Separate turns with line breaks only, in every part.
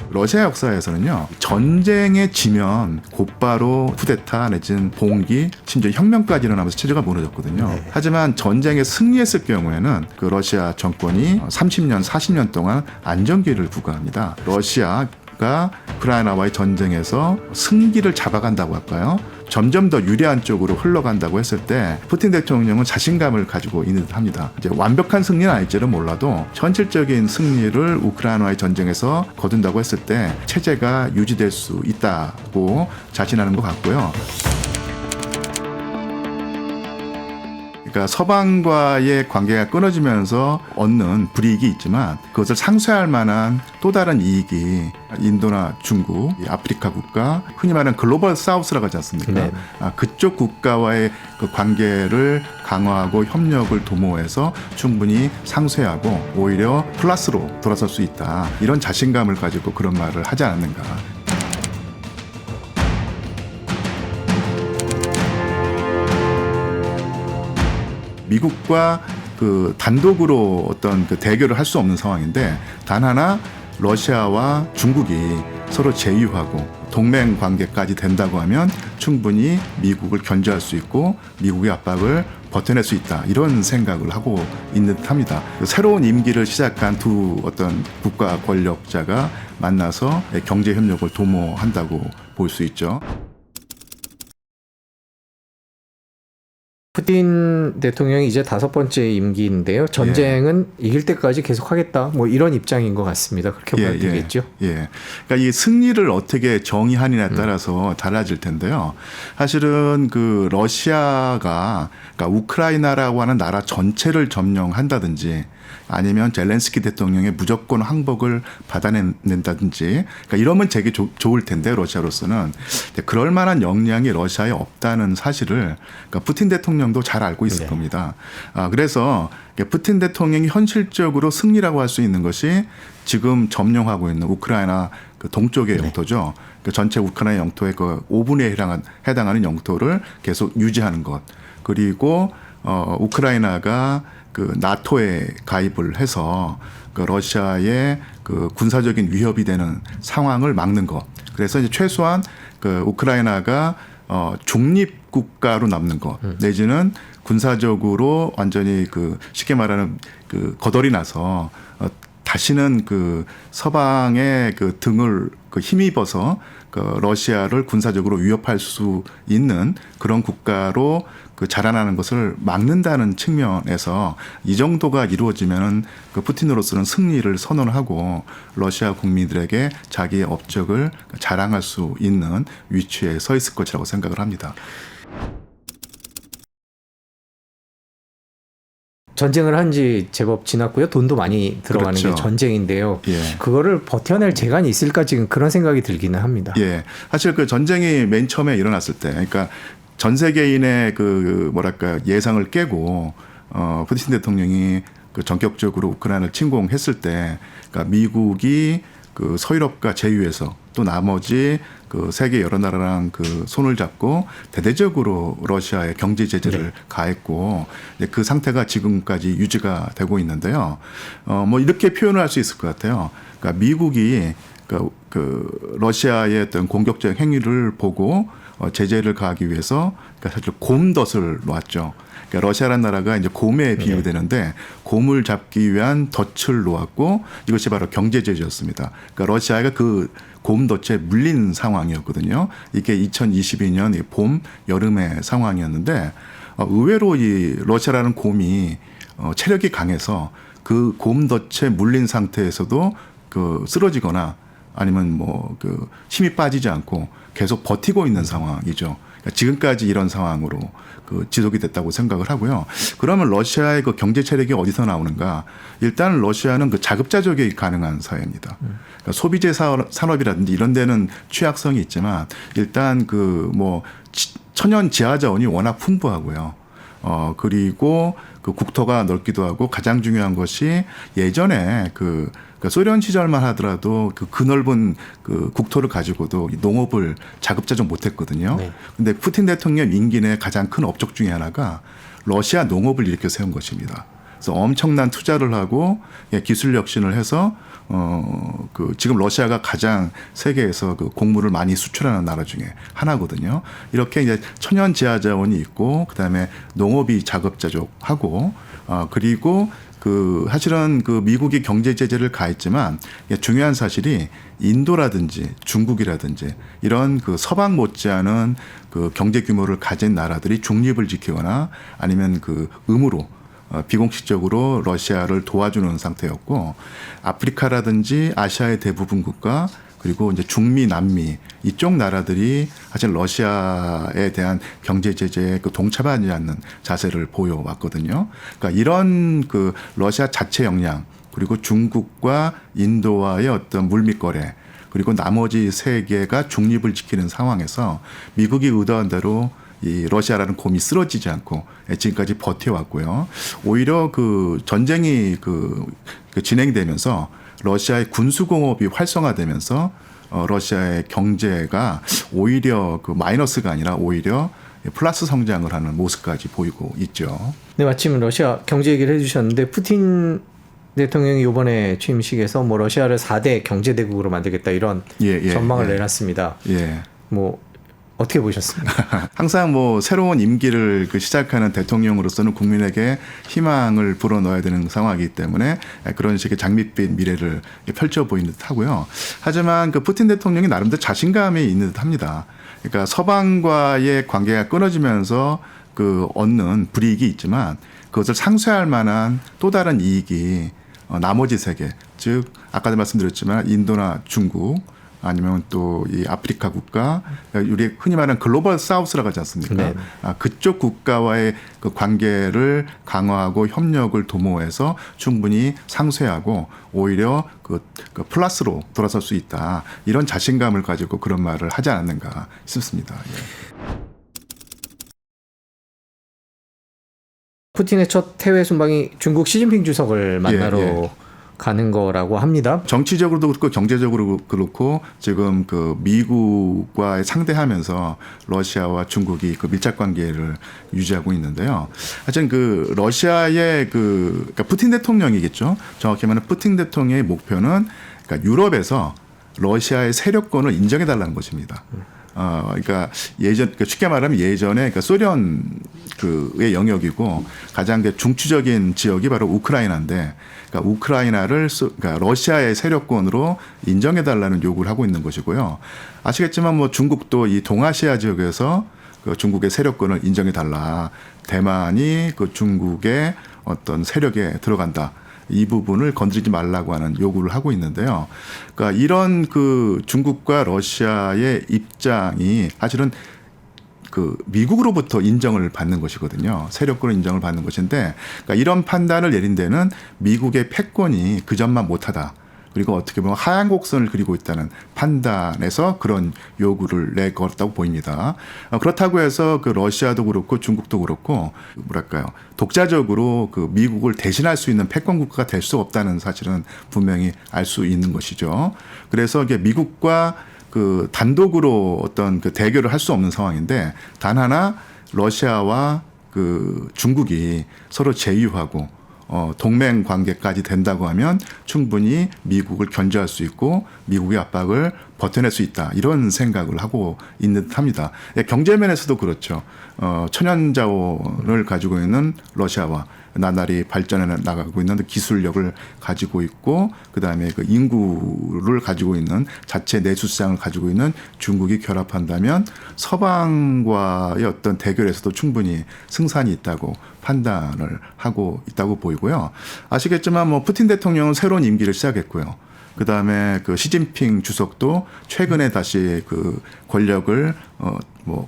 러시아 역사에서는요, 전쟁에 지면 곧바로 쿠데타 내지는 봉기, 심지어 혁명까지 일어나면서 체제가 무너졌거든요.
네.
하지만 전쟁에 승리했을 경우에는 그 러시아 정권이 30년, 40년 동안 안정기를 부과합니다. 러시아가 우크라이나와의 전쟁에서 승기를 잡아간다고 할까요? 점점 더 유리한 쪽으로 흘러간다고 했을 때 푸틴 대통령은 자신감을 가지고 있는 듯합니다. 이제 완벽한 승리는 아닐지는 몰라도 현실적인 승리를 우크라이나와의 전쟁에서 거둔다고 했을 때 체제가 유지될 수 있다고 자신하는 것 같고요. 그러니까 서방과의 관계가 끊어지면서 얻는 불이익이 있지만 그것을 상쇄할 만한 또 다른 이익이 인도나 중국, 아프리카 국가, 흔히 말하는 글로벌 사우스라고 하지 않습니까?
네.
그쪽 국가와의 그 관계를 강화하고 협력을 도모해서 충분히 상쇄하고 오히려 플러스로 돌아설 수 있다. 이런 자신감을 가지고 그런 말을 하지 않았는가. 미국과 그 단독으로 어떤 그 대결을 할 수 없는 상황인데 단 하나 러시아와 중국이 서로 제휴하고 동맹 관계까지 된다고 하면 충분히 미국을 견제할 수 있고 미국의 압박을 버텨낼 수 있다. 이런 생각을 하고 있는 듯합니다. 새로운 임기를 시작한 두 어떤 국가 권력자가 만나서 경제 협력을 도모한다고 볼 수 있죠.
푸틴 대통령이 이제 5번째 임기인데요. 전쟁은 이길 때까지 계속하겠다. 뭐 이런 입장인 것 같습니다. 그렇게 봐야 되겠죠.
예. 그러니까 이 승리를 어떻게 정의하느냐에 따라서 달라질 텐데요. 사실은 그 러시아가 그러니까 우크라이나라고 하는 나라 전체를 점령한다든지 아니면 젤렌스키 대통령의 무조건 항복을 받아낸다든지 그러니까 이러면 되게 좋을 텐데 러시아로서는 그럴 만한 역량이 러시아에 없다는 사실을 그러니까 푸틴 대통령도 잘 알고 있을 겁니다. 그래서 푸틴 대통령이 현실적으로 승리라고 할 수 있는 것이 지금 점령하고 있는 우크라이나 그 동쪽의 영토죠. 그 전체 우크라이나 영토의 그 5분에 해당하는 영토를 계속 유지하는 것. 그리고 우크라이나가 그 나토에 가입을 해서 그 러시아의 그 군사적인 위협이 되는 상황을 막는 것. 그래서 이제 최소한 그 우크라이나가 중립 국가로 남는 것. 내지는 군사적으로 완전히 그 쉽게 말하는 그 거덜이 나서 다시는 그 서방의 그 등을 그 힘입어서 그 러시아를 군사적으로 위협할 수 있는 그런 국가로 그 자라나는 것을 막는다는 측면에서 이 정도가 이루어지면은 그 푸틴으로서는 승리를 선언하고 러시아 국민들에게 자기의 업적을 자랑할 수 있는 위치에 서 있을 것이라고 생각을 합니다.
전쟁을 한 지 제법 지났고요. 돈도 많이 들어가는
그렇죠.
게 전쟁인데요.
예.
그거를 버텨낼 재간이 있을까 지금 그런 생각이 들기는 합니다.
예. 사실 그 전쟁이 맨 처음에 일어났을 때, 그러니까 전 세계인의 그 뭐랄까 예상을 깨고 푸틴 대통령이 그 전격적으로 우크라이나를 침공했을 때, 그러니까 미국이 그 서유럽과 제휴해서 또 나머지 그 세계 여러 나라랑 그 손을 잡고 대대적으로 러시아에 경제 제재를 가했고 그 상태가 지금까지 유지가 되고 있는데요. 뭐 이렇게 표현을 할 수 있을 것 같아요. 그러니까 미국이 그 러시아의 어떤 공격적 행위를 보고 제재를 가하기 위해서 그러니까 사실 곰덫을 놓았죠. 그러니까 러시아라는 나라가 이제 곰에 비유되는데 곰을 잡기 위한 덫을 놓았고 이것이 바로 경제 제재였습니다. 그러니까 러시아가 그 곰덫에 물린 상황이었거든요. 이게 2022년 봄 여름의 상황이었는데 의외로 이 러시아라는 곰이 체력이 강해서 그 곰덫에 물린 상태에서도 그 쓰러지거나 아니면 뭐 그 힘이 빠지지 않고 계속 버티고 있는 상황이죠. 그러니까 지금까지 이런 상황으로 그 지속이 됐다고 생각을 하고요. 그러면 러시아의 그 경제 체력이 어디서 나오는가? 일단 러시아는 그 자급자족이 가능한 사회입니다. 그러니까 소비재 산업이라든지 이런 데는 취약성이 있지만 일단 그 뭐 천연 지하자원이 워낙 풍부하고요. 그리고 그 국토가 넓기도 하고 가장 중요한 것이 예전에 그러니까 소련 시절만 하더라도 그 넓은 그 국토를 가지고도 농업을 자급자족 못했거든요. 근데 푸틴 대통령 임기 내 가장 큰 업적 중에 하나가 러시아 농업을 일으켜 세운 것입니다. 그래서 엄청난 투자를 하고 기술 혁신을 해서 지금 러시아가 가장 세계에서 그 곡물을 많이 수출하는 나라 중에 하나거든요. 이렇게 이제 천연 지하 자원이 있고 그다음에 농업이 자급자족하고 그리고 사실은 미국이 경제 제재를 가했지만 중요한 사실이 인도라든지 중국이라든지 이런 서방 못지않은 경제 규모를 가진 나라들이 중립을 지키거나 아니면 의무로 비공식적으로 러시아를 도와주는 상태였고 아프리카라든지 아시아의 대부분 국가 그리고 이제 중미, 남미 이쪽 나라들이 사실 러시아에 대한 경제 제재에 동참하지 않는 자세를 보여왔거든요. 그러니까 이런 러시아 자체 역량 그리고 중국과 인도와의 어떤 물밑 거래 그리고 나머지 세계가 중립을 지키는 상황에서 미국이 의도한 대로 이 러시아라는 곰이 쓰러지지 않고 지금까지 버텨왔고요. 오히려 전쟁이 진행되면서 러시아의 군수공업이 활성화되면서 러시아의 경제가 오히려 마이너스가 아니라 오히려 플러스 성장을 하는 모습까지 보이고 있죠.
네, 마침 러시아 경제 얘기를 해주셨는데 푸틴 대통령이 이번에 취임식에서 러시아를 4대 경제대국으로 만들겠다 이런 전망을 내놨습니다. 어떻게 보셨습니까?
항상 새로운 임기를 시작하는 대통령으로서는 국민에게 희망을 불어넣어야 되는 상황이기 때문에 그런 식의 장밋빛 미래를 펼쳐 보이는 듯 하고요. 하지만 푸틴 대통령이 나름대로 자신감이 있는 듯 합니다. 그러니까 서방과의 관계가 끊어지면서 얻는 불이익이 있지만 그것을 상쇄할 만한 또 다른 이익이 나머지 세계, 즉 아까도 말씀드렸지만 인도나 중국 아니면 또 이 아프리카 국가, 우리 흔히 말하는 글로벌 사우스라고 하지 않습니까?
네.
그쪽 국가와의 관계를 강화하고 협력을 도모해서 충분히 상쇄하고 오히려 플러스로 돌아설 수 있다. 이런 자신감을 가지고 그런 말을 하지 않았는가 싶습니다. 예.
푸틴의 첫 해외 순방이 중국 시진핑 주석을 만나러 가는 거라고 합니다.
정치적으로도 그렇고 경제적으로 그렇고 지금 미국과 상대하면서 러시아와 중국이 밀착 관계를 유지하고 있는데요. 하여튼 러시아의 그러니까 푸틴 대통령이겠죠. 정확히 말하면 푸틴 대통령의 목표는 그러니까 유럽에서 러시아의 세력권을 인정해 달라는 것입니다. 그러니까 쉽게 말하면 예전에 소련의 영역이고 가장 중추적인 지역이 바로 우크라이나인데, 그러니까 우크라이나를 그러니까 러시아의 세력권으로 인정해 달라는 요구를 하고 있는 것이고요. 아시겠지만 중국도 이 동아시아 지역에서 중국의 세력권을 인정해 달라. 대만이 중국의 어떤 세력에 들어간다. 이 부분을 건드리지 말라고 하는 요구를 하고 있는데요. 그러니까 이런 중국과 러시아의 입장이 사실은 미국으로부터 인정을 받는 것이거든요. 세력권을 인정을 받는 것인데, 그러니까 이런 판단을 내린 데는 미국의 패권이 그 점만 못하다. 그리고 어떻게 보면 하얀 곡선을 그리고 있다는 판단에서 그런 요구를 내걸었다고 보입니다. 그렇다고 해서 러시아도 그렇고 중국도 그렇고 독자적으로 미국을 대신할 수 있는 패권 국가가 될 수 없다는 사실은 분명히 알 수 있는 것이죠. 그래서 이게 미국과 단독으로 어떤 대결을 할 수 없는 상황인데, 단 하나 러시아와 중국이 서로 제휴하고 동맹 관계까지 된다고 하면 충분히 미국을 견제할 수 있고 미국의 압박을 버텨낼 수 있다. 이런 생각을 하고 있는 듯합니다. 경제 면에서도 그렇죠. 천연 자원을 가지고 있는 러시아와 나날이 발전해 나가고 있는 기술력을 가지고 있고, 그다음에 인구를 가지고 있는 자체 내수 시장을 가지고 있는 중국이 결합한다면 서방과의 어떤 대결에서도 충분히 승산이 있다고 판단을 하고 있다고 보이고요. 아시겠지만 푸틴 대통령은 새로운 임기를 시작했고요. 그다음에 시진핑 주석도 최근에 다시 권력을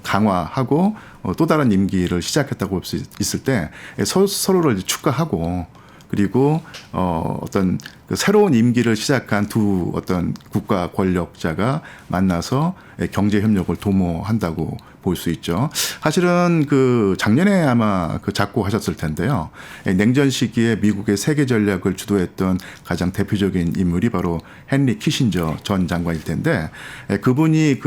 강화하고 또 다른 임기를 시작했다고 볼 수 있을 때 서로를 축하하고, 그리고 어떤 새로운 임기를 시작한 두 어떤 국가 권력자가 만나서 경제 협력을 도모한다고 볼 수 있죠. 사실은 작년에 아마 작고하셨을 텐데요. 냉전 시기에 미국의 세계 전략을 주도했던 가장 대표적인 인물이 바로 헨리 키신저 전 장관일 텐데, 그분이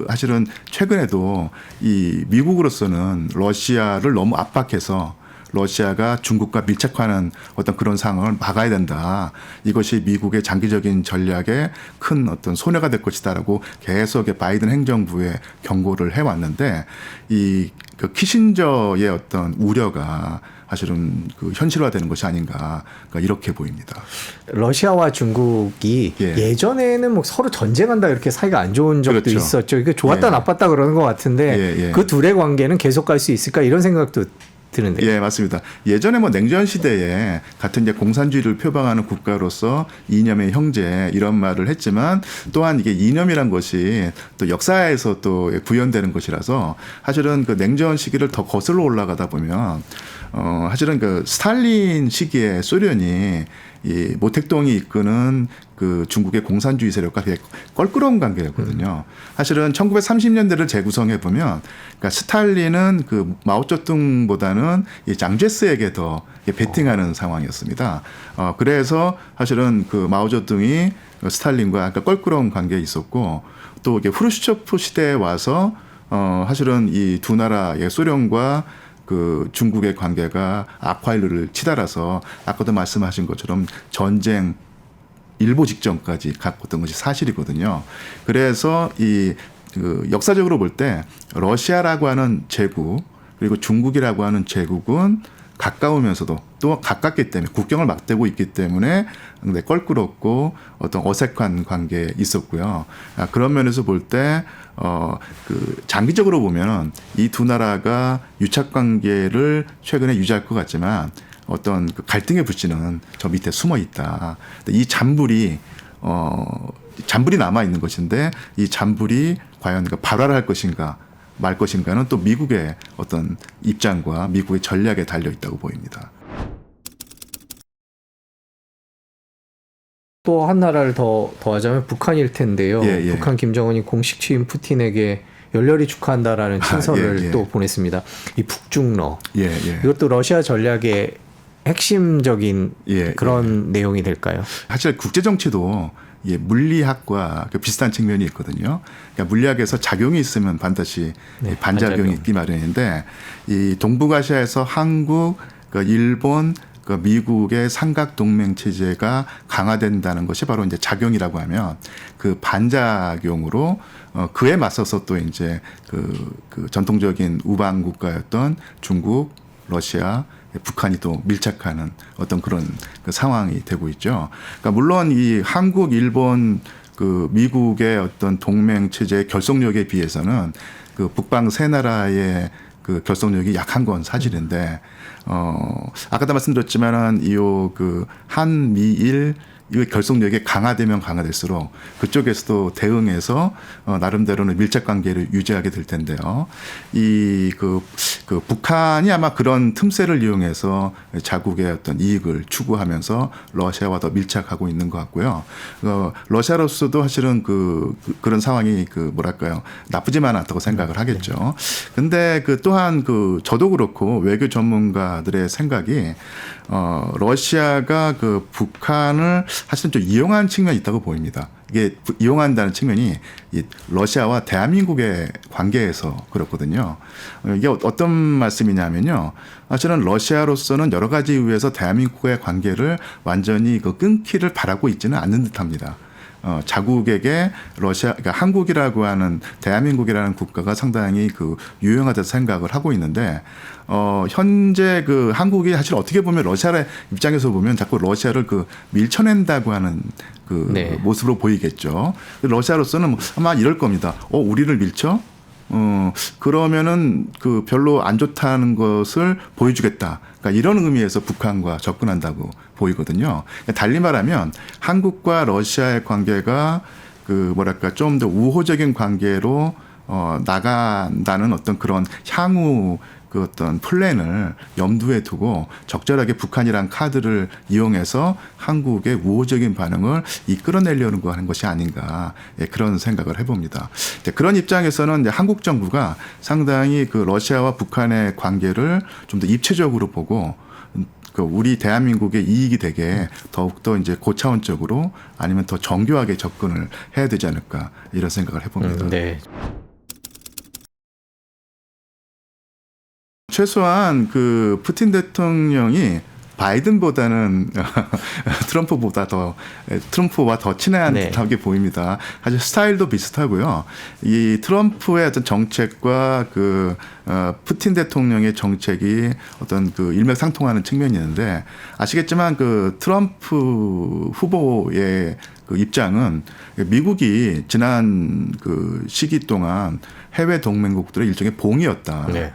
사실은 최근에도 이 미국으로서는 러시아를 너무 압박해서 러시아가 중국과 밀착하는 어떤 그런 상황을 막아야 된다. 이것이 미국의 장기적인 전략에 큰 어떤 손해가 될 것이다라고 계속 바이든 행정부에 경고를 해왔는데 그 키신저의 어떤 우려가 사실은 그 현실화되는 것이 아닌가 그러니까 이렇게 보입니다.
러시아와 중국이 예전에는 뭐 서로 전쟁한다 이렇게 사이가 안 좋은 적도
그렇죠.
있었죠. 이게 좋았다 나빴다 그러는 것 같은데 그 둘의 관계는 계속 갈 수 있을까 이런 생각도 드는데.
예, 맞습니다. 예전에 뭐 냉전 시대에 같은 이제 공산주의를 표방하는 국가로서 이념의 형제 이런 말을 했지만 또한 이게 이념이란 것이 또 역사에서 또 구현되는 것이라서 사실은 그 냉전 시기를 더 거슬러 올라가다 보면 사실은 그 스탈린 시기에 소련이 이 모택동이 이끄는 그 중국의 공산주의 세력과 되게 껄끄러운 관계였거든요. 사실은 1930년대를 재구성해 보면, 그러니까 스탈린은 그 마오쩌둥보다는 이 장제스에게 더 베팅하는 상황이었습니다. 그래서 사실은 그 마오쩌둥이 스탈린과 그러니까 껄끄러운 관계에 있었고, 또 이게 후르시초프 시대에 와서 사실은 이 두 나라의 소련과 그 중국의 관계가 악화일로를 치달아서 아까도 말씀하신 것처럼 전쟁 일보 직전까지 갔던 것이 사실이거든요. 그래서 그 역사적으로 볼 때 러시아라고 하는 제국 그리고 중국이라고 하는 제국은 가까우면서도 또 가깝기 때문에 국경을 맞대고 있기 때문에 껄끄럽고 어떤 어색한 관계에 있었고요. 그런 면에서 볼 때 그 장기적으로 보면 이 두 나라가 유착 관계를 최근에 유지할 것 같지만 어떤 그 갈등의 불씨는 저 밑에 숨어 있다. 이 잔불이 남아 있는 것인데 이 잔불이 과연 발화를 할 것인가 말 것인가는 또 미국의 어떤 입장과 미국의 전략에 달려 있다고 보입니다.
또 한 나라를 더하자면 북한일 텐데요. 북한 김정은이 공식 취임 푸틴에게 열렬히 축하한다라는 친서를 또 보냈습니다. 이 북중러 이것도 러시아 전략의 핵심적인 그런 내용이 될까요?
사실 국제 정치도 물리학과 비슷한 측면이 있거든요. 그러니까 물리학에서 작용이 있으면 반드시 반작용이 있기 마련인데 이 동북아시아에서 한국, 일본, 미국의 삼각 동맹 체제가 강화된다는 것이 바로 이제 작용이라고 하면 그 반작용으로 그에 맞서서 또 이제 그 전통적인 우방 국가였던 중국, 러시아, 북한이 또 밀착하는 어떤 그런 그 상황이 되고 있죠. 그러니까 물론 이 한국, 일본, 그 미국의 어떤 동맹 체제의 결속력에 비해서는 그 북방 세 나라의 그 결속력이 약한 건 사실인데, 아까도 말씀드렸지만은 그 한미일 이 결속력이 강화되면 강화될수록 그쪽에서도 대응해서 나름대로는 밀착 관계를 유지하게 될 텐데요. 그 북한이 아마 그런 틈새를 이용해서 자국의 어떤 이익을 추구하면서 러시아와 더 밀착하고 있는 것 같고요. 러시아로서도 사실은 그런 상황이 나쁘지만 않다고 생각을 하겠죠. 근데 또한 저도 그렇고 외교 전문가들의 생각이 러시아가 북한을 사실은 좀 이용한 측면이 있다고 보입니다. 이게 이용한다는 측면이 이 러시아와 대한민국의 관계에서 그렇거든요. 이게 어떤 말씀이냐면요. 사실은 러시아로서는 여러 가지 이유에서 대한민국의 관계를 완전히 끊기를 바라고 있지는 않는 듯합니다. 자국에게 그러니까 한국이라고 하는 대한민국이라는 국가가 상당히 유용하다고 생각을 하고 있는데, 현재 한국이 사실 어떻게 보면 러시아의 입장에서 보면 자꾸 러시아를 밀쳐낸다고 하는 모습으로 보이겠죠. 러시아로서는 아마 이럴 겁니다. 우리를 밀쳐? 그러면은 별로 안 좋다는 것을 보여주겠다. 그러니까 이런 의미에서 북한과 접근한다고 보이거든요. 달리 말하면 한국과 러시아의 관계가 좀 더 우호적인 관계로 나간다는 어떤 그런 향후 어떤 플랜을 염두에 두고 적절하게 북한이란 카드를 이용해서 한국의 우호적인 반응을 이끌어내려는 하는 것이 아닌가 그런 생각을 해봅니다. 그런 입장에서는 한국 정부가 상당히 러시아와 북한의 관계를 좀 더 입체적으로 보고 우리 대한민국의 이익이 되게 더욱더 이제 고차원적으로 아니면 더 정교하게 접근을 해야 되지 않을까 이런 생각을 해봅니다. 최소한 그 푸틴 대통령이 바이든보다는 트럼프와 더 친한
네.
듯하게 보입니다. 사실 스타일도 비슷하고요. 이 트럼프의 어떤 정책과 그 푸틴 대통령의 정책이 어떤 그 일맥상통하는 측면이 있는데 아시겠지만 그 트럼프 후보의 그 입장은 미국이 지난 그 시기 동안 해외 동맹국들의 일종의 봉이었다.
네.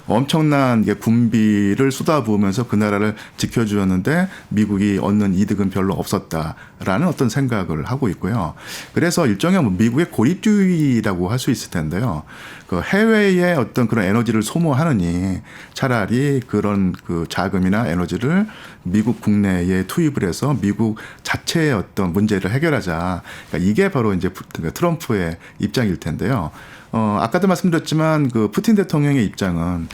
엄청난 군비를 쏟아부으면서 그 나라를 지켜주었는데 미국이 얻는 이득은 별로 없었다라는 어떤 생각을 하고 있고요. 그래서 일종의 미국의 고립주의라고 할 수 있을 텐데요. 그 해외의 어떤 그런 에너지를 소모하느니 차라리 그런 그 자금이나 에너지를 미국 국내에 투입을 해서 미국 자체의 어떤 문제를 해결하자. 그러니까 이게 바로 이제 트럼프의 입장일 텐데요. 아까도 말씀드렸지만 그 푸틴 대통령의 입장은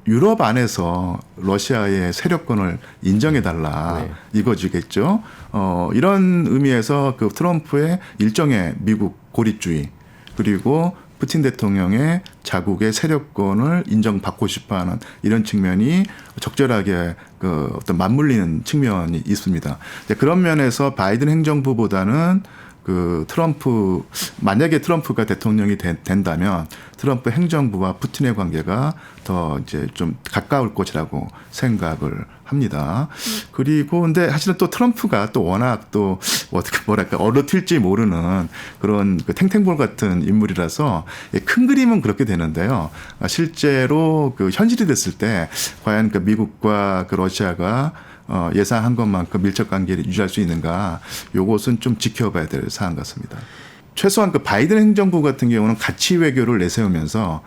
유럽 안에서 러시아의 세력권을 인정해달라
네.
이거지겠죠. 이런 의미에서 그 트럼프의 일종의 미국 고립주의 그리고 푸틴 대통령의 자국의 세력권을 인정받고 싶어하는 이런 측면이 적절하게 그 어떤 맞물리는 측면이 있습니다. 그런 면에서 바이든 행정부보다는 그 만약에 트럼프가 대통령이 된다면 트럼프 행정부와 푸틴의 관계가 더 이제 좀 가까울 것이라고 생각을 합니다. 그리고 근데 사실은 또 트럼프가 또 워낙 또 어떻게 뭐랄까 어느 튈지 모르는 그런 그 탱탱볼 같은 인물이라서 큰 그림은 그렇게 되는데요. 실제로 그 현실이 됐을 때 과연 그 미국과 그 러시아가 예상한 것만큼 밀접 관계를 유지할 수 있는가? 요것은 좀 지켜봐야 될 사안 같습니다. 최소한 그 바이든 행정부 같은 경우는 가치 외교를 내세우면서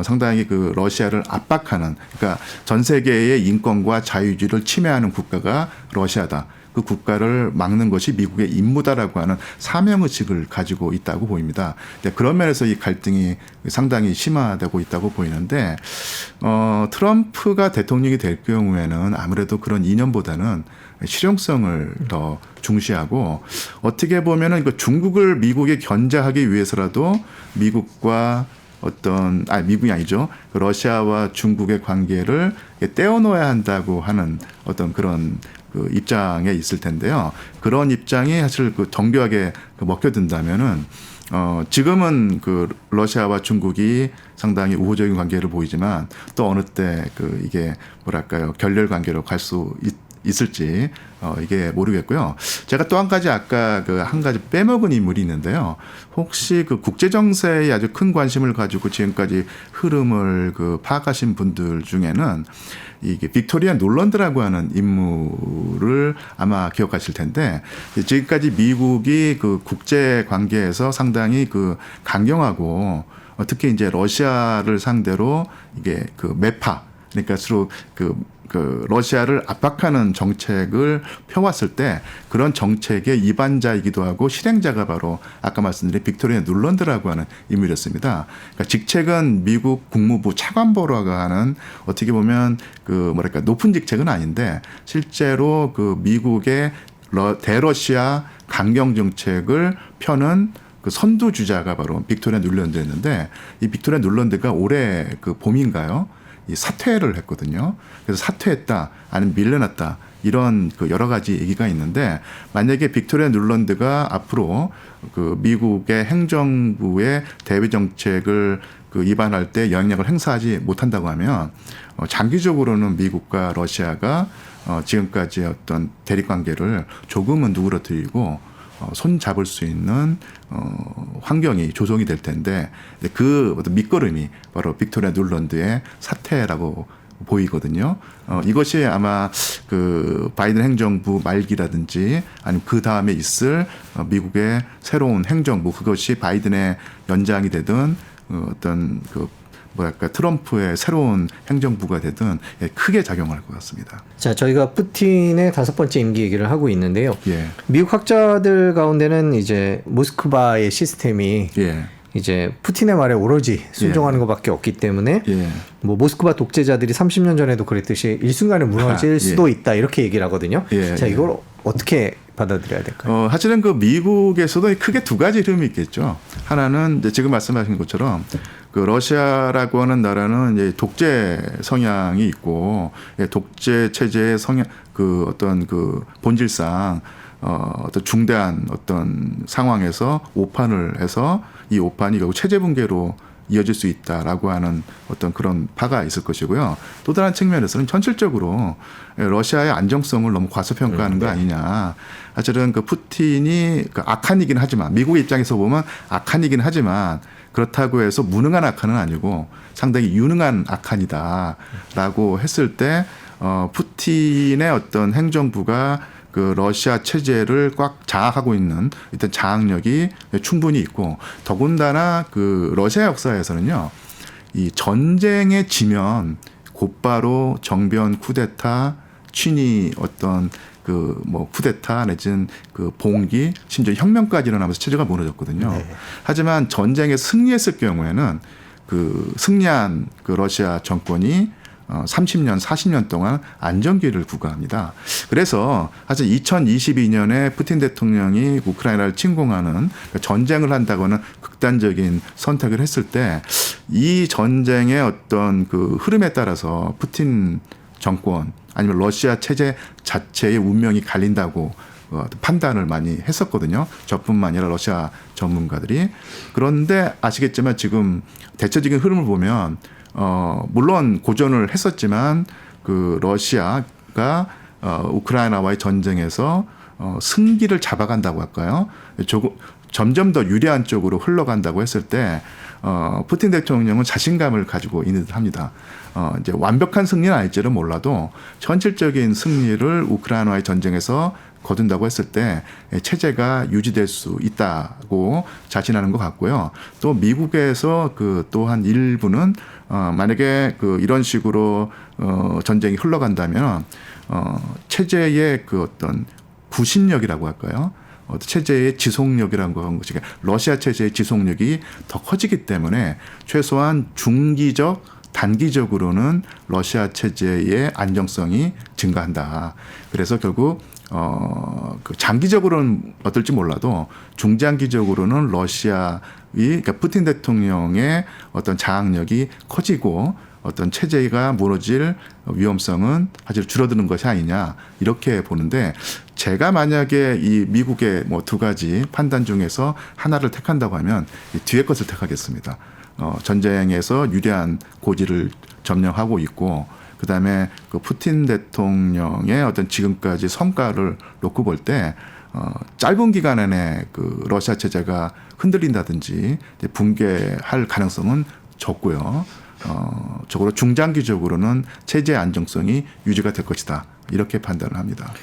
상당히 그 러시아를 압박하는, 그러니까 전 세계의 인권과 자유주의를 침해하는 국가가 러시아다. 그 국가를 막는 것이 미국의 임무다라고 하는 사명의식을 가지고 있다고 보입니다. 그런 면에서 이 갈등이 상당히 심화되고 있다고 보이는데 트럼프가 대통령이 될 경우에는 아무래도 그런 이념보다는 실용성을 더 중시하고 어떻게 보면은 중국을 미국에 견제하기 위해서라도 미국과 미국이 아니죠. 러시아와 중국의 관계를 떼어놓아야 한다고 하는 어떤 그런 그 입장에 있을 텐데요. 그런 입장이 사실 그 정교하게 먹혀든다면은 지금은 그 러시아와 중국이 상당히 우호적인 관계를 보이지만 또 어느 때 그 이게 뭐랄까요 결렬 관계로 갈 수 있을지 이게 모르겠고요. 제가 또 한 가지 아까 그 한 가지 빼먹은 인물이 있는데요. 혹시 그 국제 정세에 아주 큰 관심을 가지고 지금까지 흐름을 그 파악하신 분들 중에는 이게 빅토리아 놀런드라고 하는 인물을 아마 기억하실 텐데 지금까지 미국이 그 국제 관계에서 상당히 그 강경하고 특히 이제 러시아를 상대로 이게 그 매파 그러니까 서로 그 러시아를 압박하는 정책을 펴왔을 때 그런 정책의 이반자이기도 하고 실행자가 바로 아까 말씀드린 빅토리아 놀런드라고 하는 인물이었습니다. 그러니까 직책은 미국 국무부 차관보라고 하는 어떻게 보면 그 뭐랄까 높은 직책은 아닌데 실제로 그 미국의 대러시아 강경 정책을 펴는 그 선두주자가 바로 빅토리아 놀런드였는데 이 빅토리아 놀런드가 올해 그 봄인가요? 이 사퇴를 했거든요. 그래서 사퇴했다, 아니면 밀려났다 이런 그 여러 가지 얘기가 있는데 만약에 빅토리아 놀런드가 앞으로 그 미국의 행정부의 대외 정책을 그 위반할 때 영향력을 행사하지 못한다고 하면 장기적으로는 미국과 러시아가 지금까지의 어떤 대립 관계를 조금은 누그러뜨리고 손 잡을 수 있는 환경이 조성이 될 텐데 그 어떤 밑거름이 바로 빅토리아 놀런드의 사태라고 보이거든요. 이것이 아마 그 바이든 행정부 말기라든지 아니면 그 다음에 있을 미국의 새로운 행정부 그것이 바이든의 연장이 되든 어떤 그 뭐랄까 트럼프의 새로운 행정부가 되든 크게 작용할 것 같습니다.
자, 저희가 푸틴의 5번째 임기 얘기를 하고 있는데요.
예.
미국 학자들 가운데는 이제 모스크바의 시스템이 이제 푸틴의 말에 오로지 순종하는 것밖에 없기 때문에 뭐 모스크바 독재자들이 30년 전에도 그랬듯이 일순간에 무너질 수도 있다 이렇게 얘기를 하거든요. 자, 이걸 어떻게 받아들여야 될까요?
사실은 그 미국에서도 크게 두 가지 흐름이 있겠죠. 하나는 이제 지금 말씀하신 것처럼 그 러시아라고 하는 나라는 이제 독재 성향이 있고 독재 체제의 성향 그 어떤 그 본질상 어떤 중대한 어떤 상황에서 오판을 해서 이 오판이 결국 체제 붕괴로 이어질 수 있다라고 하는 어떤 그런 파가 있을 것이고요. 또 다른 측면에서는 현실적으로 러시아의 안정성을 너무 과소평가하는 거 아니냐. 사실은 그 푸틴이 그 악한이긴 하지만 미국의 입장에서 보면 악한이긴 하지만 그렇다고 해서 무능한 악한은 아니고 상당히 유능한 악한이다라고 했을 때 푸틴의 어떤 행정부가 그 러시아 체제를 꽉 장악하고 있는 일단 장악력이 충분히 있고 더군다나 그 러시아 역사에서는요 이 전쟁에 지면 곧바로 정변 쿠데타 친위 어떤 그 뭐 쿠데타 내지는 그 봉기 심지어 혁명까지 일어나면서 체제가 무너졌거든요. 네. 하지만 전쟁에 승리했을 경우에는 그 승리한 그 러시아 정권이 30년, 40년 동안 안정기를 구가합니다. 그래서 사실 2022년에 푸틴 대통령이 우크라이나를 침공하는 전쟁을 한다고는 극단적인 선택을 했을 때 이 전쟁의 어떤 그 흐름에 따라서 푸틴 정권 아니면 러시아 체제 자체의 운명이 갈린다고 판단을 많이 했었거든요. 저뿐만 아니라 러시아 전문가들이. 그런데 아시겠지만 지금 대체적인 흐름을 보면 물론 고전을 했었지만 그 러시아가 우크라이나와의 전쟁에서 승기를 잡아간다고 할까요? 점점 더 유리한 쪽으로 흘러간다고 했을 때 푸틴 대통령은 자신감을 가지고 있는 듯합니다. 이제 완벽한 승리는 아닐지는 몰라도 현실적인 승리를 우크라이나와의 전쟁에서 거둔다고 했을 때 체제가 유지될 수 있다고 자신하는 것 같고요. 또 미국에서 그 또한 일부는 만약에 그 이런 식으로 전쟁이 흘러간다면 체제의 그 어떤 구심력이라고 할까요? 체제의 지속력이라는 것이 러시아 체제의 지속력이 더 커지기 때문에 최소한 중기적 단기적으로는 러시아 체제의 안정성이 증가한다. 그래서 결국 그 장기적으로는 어떨지 몰라도 중장기적으로는 러시아의 그러니까 푸틴 대통령의 어떤 장악력이 커지고 어떤 체제가 무너질 위험성은 사실 줄어드는 것이 아니냐 이렇게 보는데 제가 만약에 이 미국의 뭐 두 가지 판단 중에서 하나를 택한다고 하면 이 뒤에 것을 택하겠습니다. 전쟁에서 유리한 고지를 점령하고 있고 그다음에 그 푸틴 대통령의 어떤 지금까지 성과를 놓고 볼 때 짧은 기간 안에 그 러시아 체제가 흔들린다든지 붕괴할 가능성은 적고요. 적어도 중장기적으로는 체제 안정성이 유지가 될 것이다. 이렇게 판단을 합니다.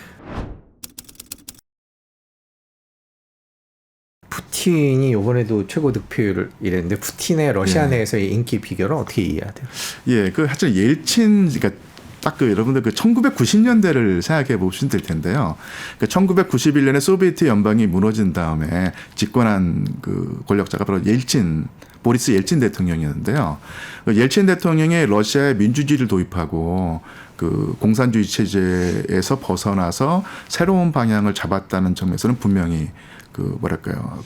푸틴이 이번에도 최고 득표율을 이랬는데 푸틴의 러시아 내에서의 인기 비결은 어떻게 이해해야 돼요?
예, 그 하여튼 옐친 그러니까 딱 그 여러분들 그 1990년대를 생각해 보시면 될 텐데요. 그 1991년에 소비에트 연방이 무너진 다음에 집권한 그 권력자가 바로 보리스 옐친 대통령이었는데요. 옐친 대통령이 러시아의 민주주의를 도입하고 그 공산주의 체제에서 벗어나서 새로운 방향을 잡았다는 점에서는 분명히 그 뭐랄까요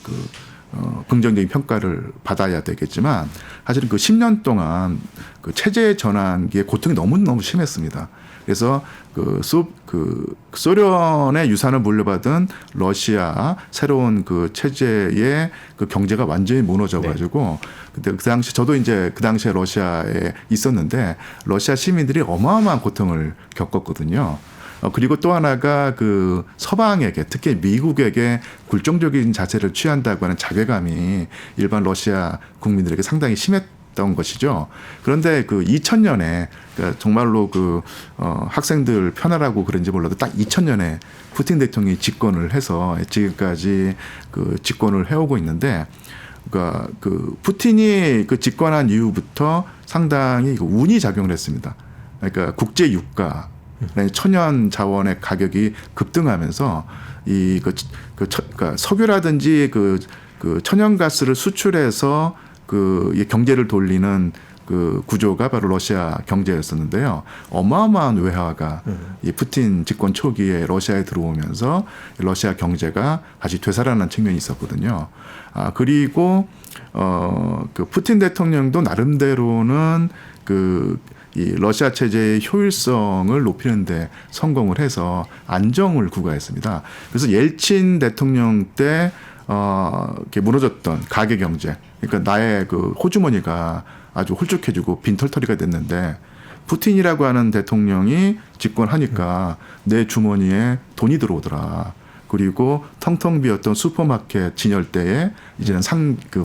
긍정적인 평가를 받아야 되겠지만 사실은 그 10년 동안 그 체제 전환기에 고통이 너무 심했습니다. 그래서 그 소련의 유산을 물려받은 러시아 새로운 그 체제의 그 경제가 완전히 무너져가지고 근데 그 당시 저도 이제 그 당시에 러시아에 있었는데 러시아 시민들이 어마어마한 고통을 겪었거든요. 그리고 또 하나가 그 서방에게 특히 미국에게 굴종적인 자세를 취한다고 하는 자괴감이 일반 러시아 국민들에게 상당히 심했던 것이죠. 그런데 그 2000년에 그러니까 정말로 그 학생들 편하라고 그런지 몰라도 딱 2000년에 푸틴 대통령이 집권을 해서 지금까지 그 집권을 해오고 있는데 그러니까 그 푸틴이 그 집권한 이후부터 상당히 운이 작용을 했습니다. 그러니까 국제 유가 천연 자원의 가격이 급등하면서 그러니까 석유라든지 그 천연가스를 수출해서 그 경제를 돌리는 그 구조가 바로 러시아 경제였었는데요. 어마어마한 외화가 이 푸틴 집권 초기에 러시아에 들어오면서 러시아 경제가 다시 되살아난 측면이 있었거든요. 그리고 그 푸틴 대통령도 나름대로는 이 러시아 체제의 효율성을 높이는데 성공을 해서 안정을 구가했습니다. 그래서 옐친 대통령 때 이렇게 무너졌던 가계 경제, 그러니까 나의 그 호주머니가 아주 홀쭉해지고 빈털터리가 됐는데 푸틴이라고 하는 대통령이 집권하니까 내 주머니에 돈이 들어오더라. 그리고 텅텅 비었던 슈퍼마켓 진열대에 이제는 그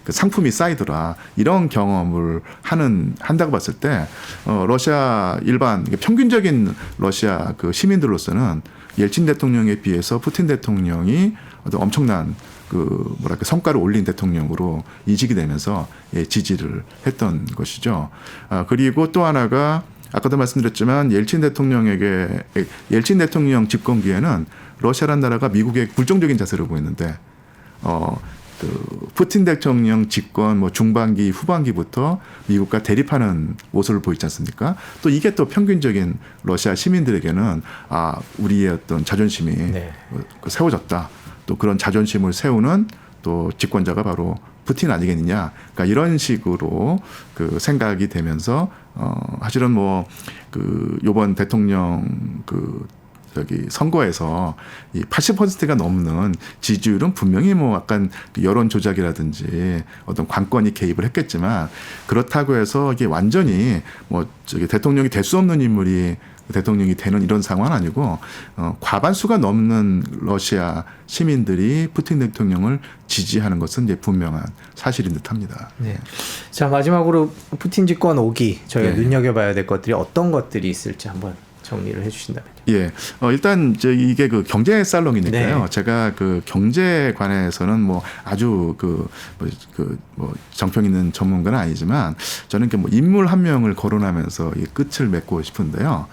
상품이 쌓이더라. 이런 경험을 한다고 봤을 때, 러시아 일반, 평균적인 러시아 그 시민들로서는 옐친 대통령에 비해서 푸틴 대통령이 어떤 엄청난 성과를 올린 대통령으로 인식이 되면서 지지를 했던 것이죠. 그리고 또 하나가 아까도 말씀드렸지만 옐친 대통령 집권기에는 러시아란 나라가 미국의 불정적인 자세를 보였는데 푸틴 대통령 집권 중반기 후반기부터 미국과 대립하는 모습을 보이지 않습니까? 또 이게 또 평균적인 러시아 시민들에게는 우리의 어떤 자존심이 세워졌다. 또 그런 자존심을 세우는 또 집권자가 바로 푸틴 아니겠느냐. 그러니까 이런 식으로 그 생각이 되면서 사실은 요번 대통령 선거에서 이 80%가 넘는 지지율은 분명히 약간 여론 조작이라든지 어떤 관건이 개입을 했겠지만 그렇다고 해서 이게 완전히 대통령이 될 수 없는 인물이 대통령이 되는 이런 상황은 아니고 과반수가 넘는 러시아 시민들이 푸틴 대통령을 지지하는 것은 이제 분명한 사실인 듯합니다.
네. 자, 마지막으로 푸틴 집권 5기 저희가 눈여겨봐야 될 것들이 어떤 것들이 있을지 한번 정리를 해주신다면요.
예, 일단 이게 그 경제 살롱이니까요. 제가 그 경제에 관해서는 아주 정평 있는 전문가는 아니지만 저는 인물 한 명을 거론하면서 이 끝을 맺고 싶은데요.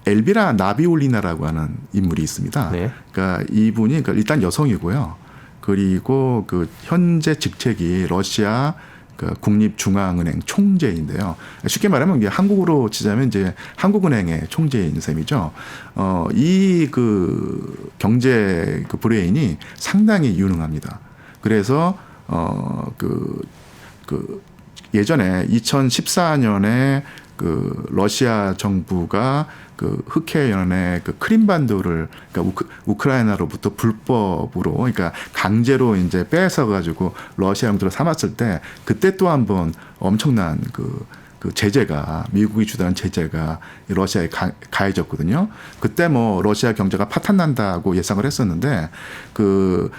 엘비라 나비울리나라고 하는 인물이 있습니다. 그러니까 이분이 일단 여성이고요. 그리고 현재 직책이 러시아 국립중앙은행 총재인데요. 쉽게 말하면 이게 한국으로 치자면 이제 한국은행의 총재인 셈이죠. 이 경제 브레인이 상당히 유능합니다. 그래서 예전에 2014년에 러시아 정부가 흑해 연안의 크림반도를 우크라이나로부터 불법으로 그러니까 강제로 이제 뺏어 가지고 러시아 영토로 삼았을 때 그때 또 한 번 엄청난 제재가 미국이 주도한 제재가 러시아에 가해졌거든요. 그때 러시아 경제가 파탄난다고 예상을 했었는데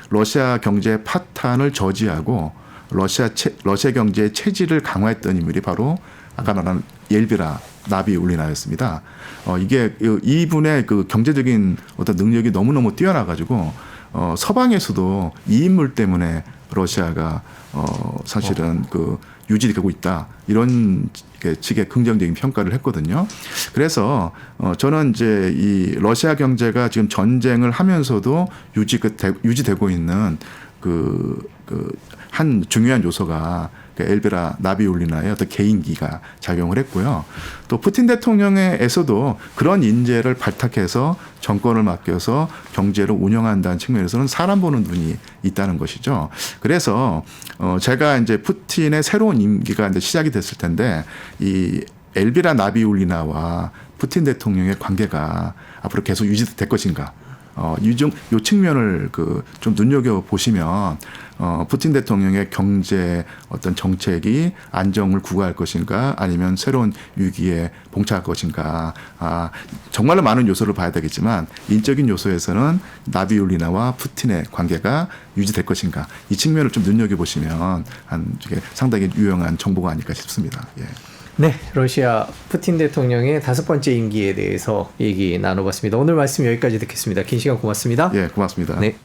러시아 경제 파탄을 저지하고 러시아 경제의 체질을 강화했던 인물이 바로 아까 말한 엘비라 나비울리나였습니다. 이게 이분의 경제적인 어떤 능력이 너무너무 뛰어나가지고 서방에서도 이 인물 때문에 러시아가 사실은 유지되고 있다 이런 식의 긍정적인 평가를 했거든요. 그래서 저는 이제 이 러시아 경제가 지금 전쟁을 하면서도 유지되고 있는 한 중요한 요소가 엘비라 나비울리나의 어떤 개인기가 작용을 했고요. 또 푸틴 대통령에서도 그런 인재를 발탁해서 정권을 맡겨서 경제를 운영한다는 측면에서는 사람 보는 눈이 있다는 것이죠. 그래서 제가 이제 푸틴의 새로운 임기가 이제 시작이 됐을 텐데 이 엘비라 나비울리나와 푸틴 대통령의 관계가 앞으로 계속 유지될 것인가? 요 측면을 좀 눈여겨 보시면 푸틴 대통령의 경제 어떤 정책이 안정을 구가할 것인가 아니면 새로운 위기에 봉착할 것인가 정말로 많은 요소를 봐야 되겠지만 인적인 요소에서는 나비울리나와 푸틴의 관계가 유지될 것인가 이 측면을 좀 눈여겨 보시면 상당히 유용한 정보가 아닐까 싶습니다. 예.
네, 러시아 푸틴 대통령의 5번째 임기에 대해서 얘기 나눠봤습니다. 오늘 말씀 여기까지 듣겠습니다. 긴 시간 고맙습니다.
예, 고맙습니다.
네.